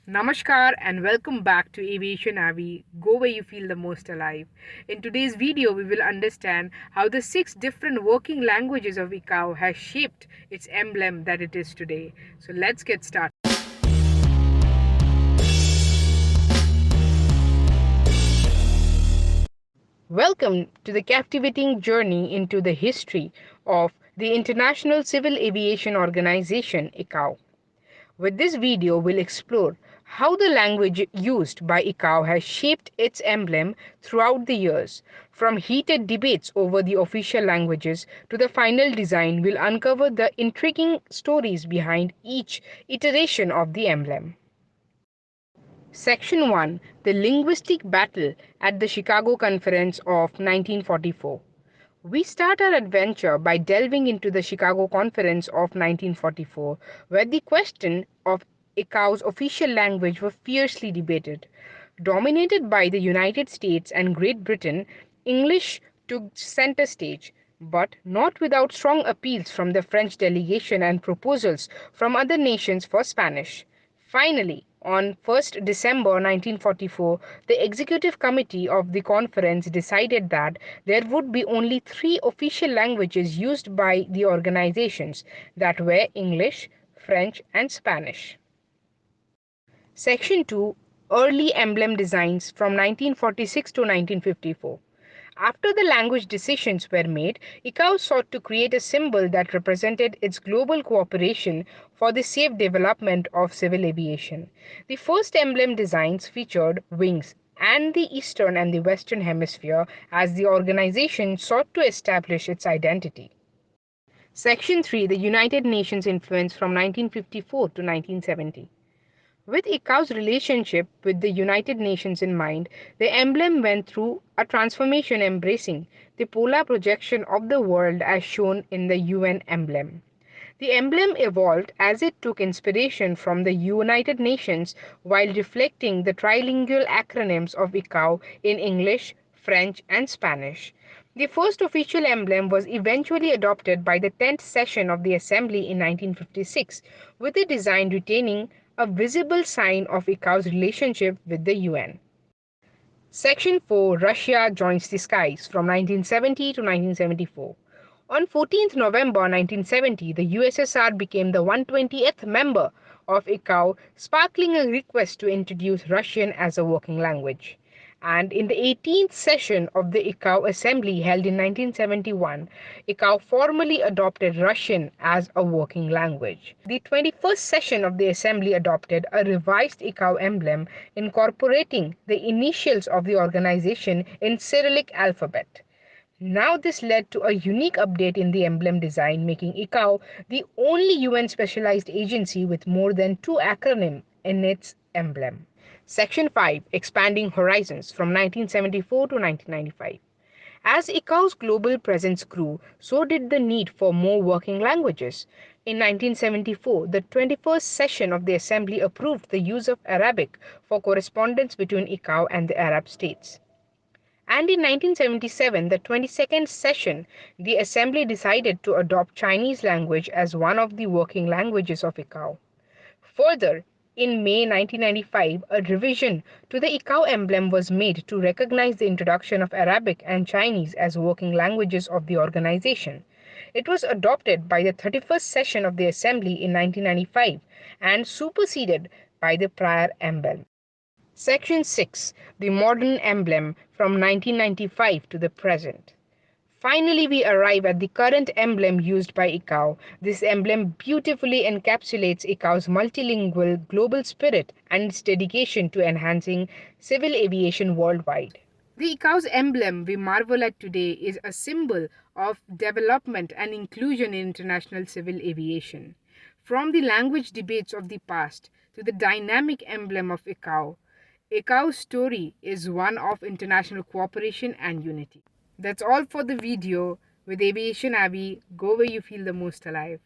Namaskar and welcome back to Aviation Avi. Go where you feel the most alive. In today's video, we will understand how the 6 different working languages of ICAO has shaped its emblem that it is today. So let's get started. Welcome to the captivating journey into the history of the International Civil Aviation Organization ICAO. With this video, we'll explore how the language used by ICAO has shaped its emblem throughout the years. From heated debates over the official languages to the final design, we'll uncover the intriguing stories behind each iteration of the emblem. Section 1: The Linguistic Battle at the Chicago Conference of 1944. We start our adventure by delving into the Chicago Conference of 1944, where the question of ICAO's official language was fiercely debated. Dominated by the United States and Great Britain, English took center stage, but not without strong appeals from the French delegation and proposals from other nations for Spanish. Finally, on 1st December 1944, the executive committee of the conference decided that there would be only 3 official languages used by the organizations, that were English, French, and Spanish. Section 2: Early Emblem Designs from 1946 to 1954. After the language decisions were made, ICAO sought to create a symbol that represented its global cooperation for the safe development of civil aviation. The first emblem designs featured wings and the Eastern and the Western Hemisphere as the organization sought to establish its identity. Section 3: The United Nations Influence from 1954 to 1970. With ICAO's relationship with the United Nations in mind, the emblem went through a transformation embracing the polar projection of the world as shown in the UN emblem. The emblem evolved as it took inspiration from the United Nations while reflecting the trilingual acronyms of ICAO in English, French, and Spanish. The first official emblem was eventually adopted by the 10th session of the Assembly in 1956, with the design retaining a visible sign of ICAO's relationship with the UN. Section 4: Russia Joins the Skies from 1970 to 1974. On 14th November 1970, the USSR became the 120th member of ICAO, sparkling a request to introduce Russian as a working language. And in the 18th session of the ICAO Assembly held in 1971, ICAO formally adopted Russian as a working language. The 21st session of the Assembly adopted a revised ICAO emblem incorporating the initials of the organization in Cyrillic alphabet. Now this led to a unique update in the emblem design, making ICAO the only UN specialized agency with more than 2 acronyms in its emblem. Section 5: Expanding Horizons from 1974 to 1995. As ICAO's global presence grew, so did the need for more working languages. In 1974, the 21st session of the Assembly approved the use of Arabic for correspondence between ICAO and the Arab states. And in 1977, the 22nd session, the Assembly decided to adopt Chinese language as one of the working languages of ICAO. Further, in May 1995, a revision to the ICAO emblem was made to recognize the introduction of Arabic and Chinese as working languages of the organization. It was adopted by the 31st session of the Assembly in 1995 and superseded by the prior emblem. Section 6: The Modern Emblem from 1995 to the present. Finally, we arrive at the current emblem used by ICAO. This emblem beautifully encapsulates ICAO's multilingual global spirit and its dedication to enhancing civil aviation worldwide. The ICAO's emblem we marvel at today is a symbol of development and inclusion in international civil aviation. From the language debates of the past to the dynamic emblem of ICAO, ICAO's story is one of international cooperation and unity. That's all for the video. With Aviation Avi, go where you feel the most alive.